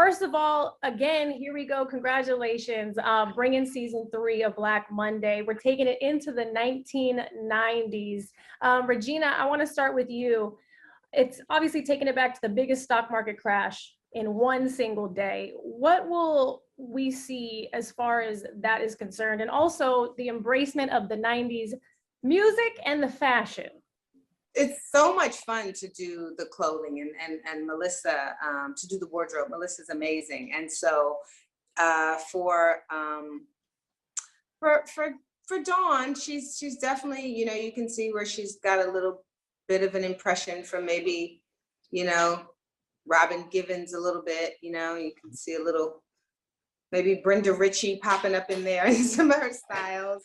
first of all, again, here we go. Congratulations. Bringing season 3 of Black Monday. We're taking it into the 1990s. Regina, I want to start with you. It's obviously taking it back to the biggest stock market crash in one single day. What will we see as far as that is concerned? And also the embracement of the 90s music and the fashion. It's so much fun to do the clothing and Melissa to do the wardrobe. Melissa's amazing. And so for Dawn, she's definitely, you know, you can see where she's got a little bit of an impression from maybe, you know, Robin Givens a little bit, you know, you can see a little, maybe Brenda Ritchie popping up in there in some of her styles.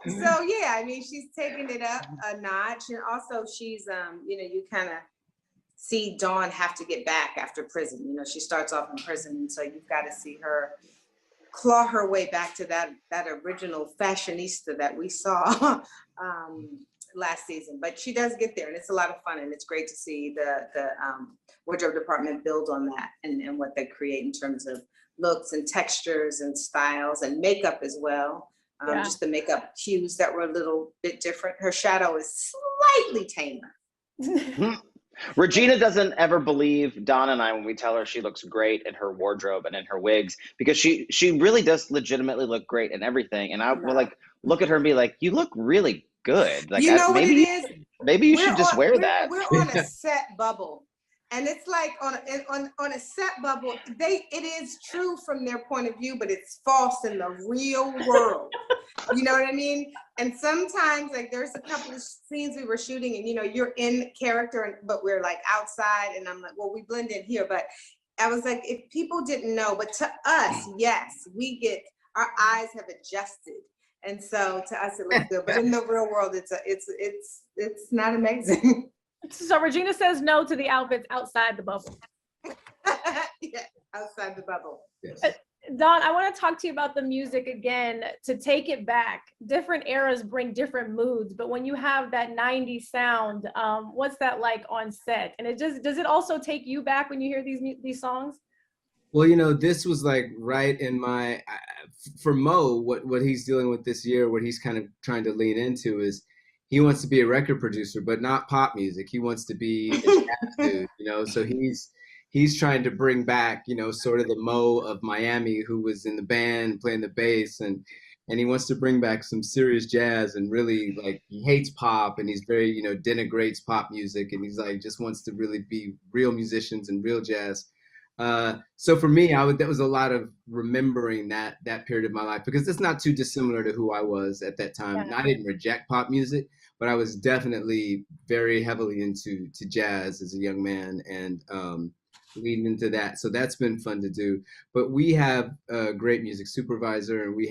So yeah, I mean, she's taking it up a notch. And also she's, you know, you kind of see Dawn have to get back after prison. You know, she starts off in prison. And so you've got to see her claw her way back to that original fashionista that we saw last season. But she does get there, and it's a lot of fun, and it's great to see the wardrobe department build on that and what they create in terms of looks and textures and styles and makeup as well. Just the makeup hues that were a little bit different. Her shadow is slightly tamer. Regina doesn't ever believe Don and I when we tell her she looks great in her wardrobe and in her wigs, because she really does legitimately look great in everything. And I will like look at her and be like, "You look really good." Like, you know what it is? Maybe you should just wear that. We're on a set bubble, and it's like on a set bubble. It is true from their point of view, but it's false in the real world. You know what I mean? And sometimes, like, there's a couple of scenes we were shooting, and you know, you're in character, but we're like outside, and I'm like, well, we blend in here. But I was like, if people didn't know, but to us, yes, our eyes have adjusted. And so to us, it looks good, but in the real world, it's not amazing. So Regina says no to the outfits outside the bubble. Yeah, outside the bubble. Yes. Don, I want to talk to you about the music again. To take it back, different eras bring different moods, but when you have that 90s sound, what's that like on set? And does it also take you back when you hear these songs? Well, you know, this was like right in my, for Mo, what he's dealing with this year, what he's kind of trying to lean into is he wants to be a record producer, but not pop music. He wants to be a jazz dude, you know, so he's trying to bring back, you know, sort of the Mo of Miami who was in the band playing the bass, and he wants to bring back some serious jazz, and really, like, he hates pop, and he's very, you know, denigrates pop music, and he's like, just wants to really be real musicians and real jazz. So for me, that was a lot of remembering that period of my life, because it's not too dissimilar to who I was at that time. And I didn't reject pop music, but I was definitely very heavily into jazz as a young man, and leading into that. So that's been fun to do. But we have a great music supervisor, and we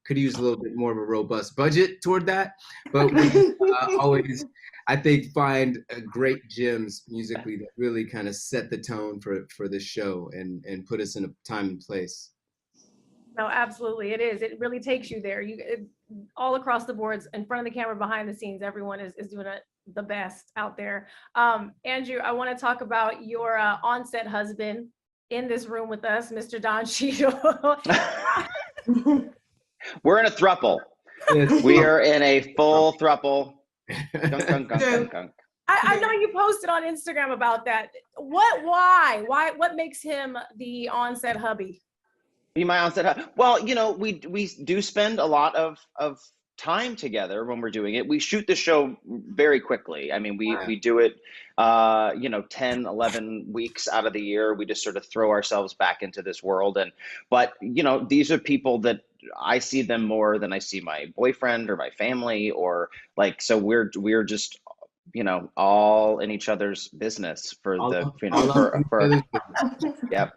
could use a little bit more of a robust budget toward that, but we always, I think, find great gems musically that really kind of set the tone for this show and put us in a time and place. No, absolutely, it is. It really takes you there. All across the boards, in front of the camera, behind the scenes, everyone is doing the best out there. Andrew, I want to talk about your on-set husband in this room with us, Mr. Don Cheadle. We're in a throuple. We are in a full throuple. Gunk, gunk, gunk, gunk, gunk. I know you posted on Instagram about that. Why? What makes him the on-set hubby? Be my on-set. Well, you know, we do spend a lot of time together when we're doing it. We shoot the show very quickly. I mean, we do it, you know, 10, 11 weeks out of the year. We just sort of throw ourselves back into this world. But, you know, these are people that I see them more than I see my boyfriend or my family, or like, so we're just, you know, all in each other's business for yeah.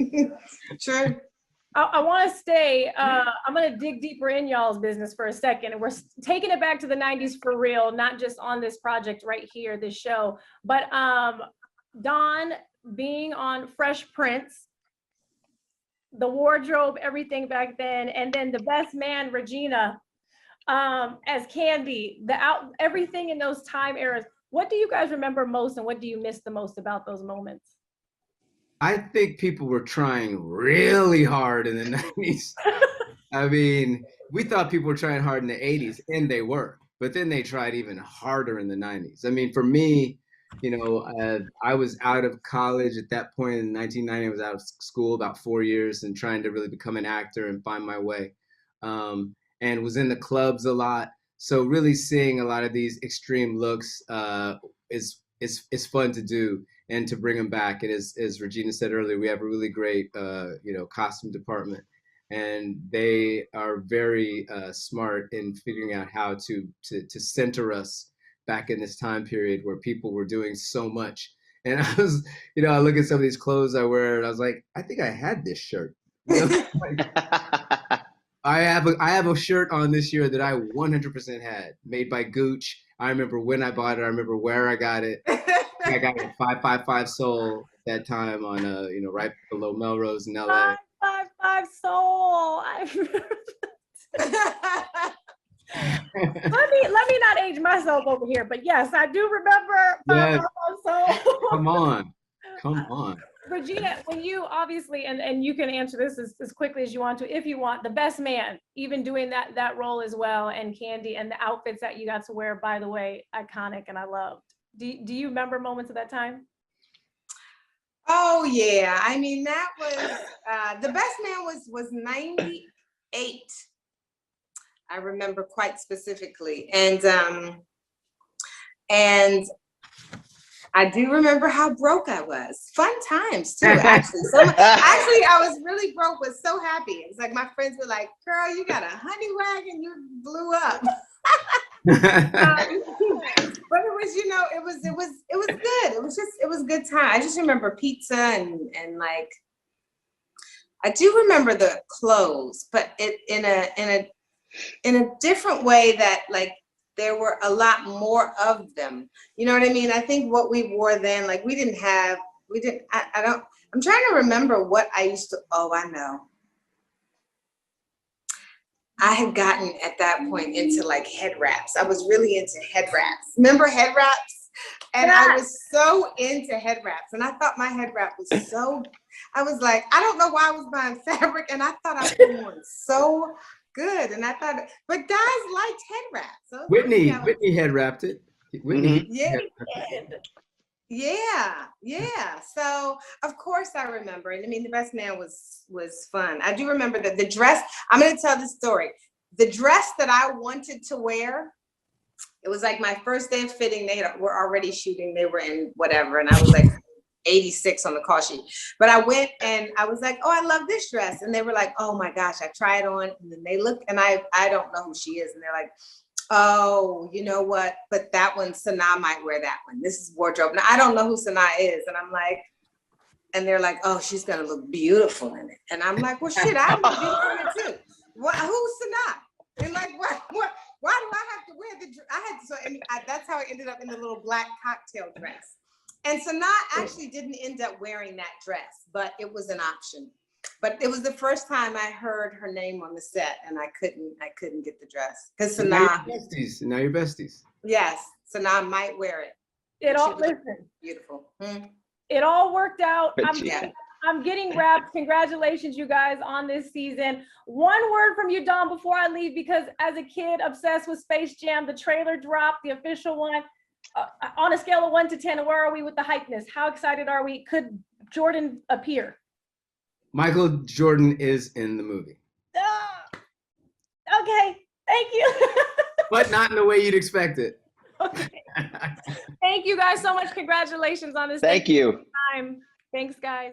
Sure. I want to stay, I'm going to dig deeper in y'all's business for a second. And we're taking it back to the 90s for real, not just on this project right here, this show. But Don, being on Fresh Prince, the wardrobe, everything back then, and then the best man, Regina, as Candy, everything in those time eras. What do you guys remember most, and what do you miss the most about those moments? I think people were trying really hard in the 90s. I mean, we thought people were trying hard in the 80s, and they were, but then they tried even harder in the 90s. I mean, for me, I was out of college at that point in 1990. I was out of school about 4 years and trying to really become an actor and find my way, and was in the clubs a lot. So really seeing a lot of these extreme looks is fun to do and to bring them back. And as Regina said earlier, we have a really great costume department, and they are very smart in figuring out how to center us back in this time period where people were doing so much. And I was, I look at some of these clothes I wear, and I was like, I think I had this shirt. I have a shirt on this year that I 100% had, made by Gooch. I remember when I bought it. I remember where I got it. I got it at 555 Soul at that time on right below Melrose in LA. 555 Soul. Let me not age myself over here, but yes, I do remember 555 Soul. Come on. Regina, when you obviously, and you can answer this as quickly as you want to, if you want, the best man, even doing that role as well, and Candy, and the outfits that you got to wear, by the way, iconic, and I loved. Do you remember moments of that time? Oh yeah, I mean that was the best man was 98. I remember quite specifically, and I do remember how broke I was. Fun times too, actually. Actually, I was really broke, but so happy. It was like my friends were like, "Girl, you got a honey wagon, you blew up." But it was, it was good. It was good time. I just remember pizza and like, I do remember the clothes, but in a different way that like there were a lot more of them. You know what I mean? I think what we wore then, like I'm trying to remember what I used to, I know. I had gotten at that point into like head wraps. I was really into head wraps. Remember head wraps? And I was so into head wraps. And I thought my head wrap was I was like, I don't know why I was buying fabric. And I thought I was doing so good. And I thought, but guys liked head wraps. So Whitney head wrapped it. Whitney. Yeah. So of course I remember. And I mean, the best man was fun. I do remember that the dress, I'm going to tell this story. The dress that I wanted to wear, it was like my first day of fitting. They were already shooting. They were in whatever. And I was like 86 on the call sheet. But I went and I was like, oh, I love this dress. And they were like, oh my gosh, I tried on. And then they looked, and I don't know who she is. And they're like, oh, you know what? But that one, Sanaa might wear that one. This is wardrobe. Now, I don't know who Sanaa is. And I'm like, and they're like, oh, she's going to look beautiful in it. And I'm like, well, shit, I look beautiful in it too. What, who's Sanaa? They're like, what, why do I have to wear the dress? That's how I ended up in the little black cocktail dress. And Sanaa actually didn't end up wearing that dress, but it was an option. But it was the first time I heard her name on the set, and I couldn't get the dress because Sanaa. Now you're besties. Yes, Sanaa might wear it. Beautiful. It all worked out. I'm getting wrapped. Congratulations, you guys, on this season. One word from you, Don, before I leave, because as a kid obsessed with Space Jam, the trailer dropped, the official one. On a scale of 1 to 10, where are we with the hypeness? How excited are we? Could Jordan appear? Michael Jordan is in the movie. Okay, thank you. But not in the way you'd expect it. Okay. Thank you guys so much. Congratulations on this. Thank you. Time. Thanks, guys.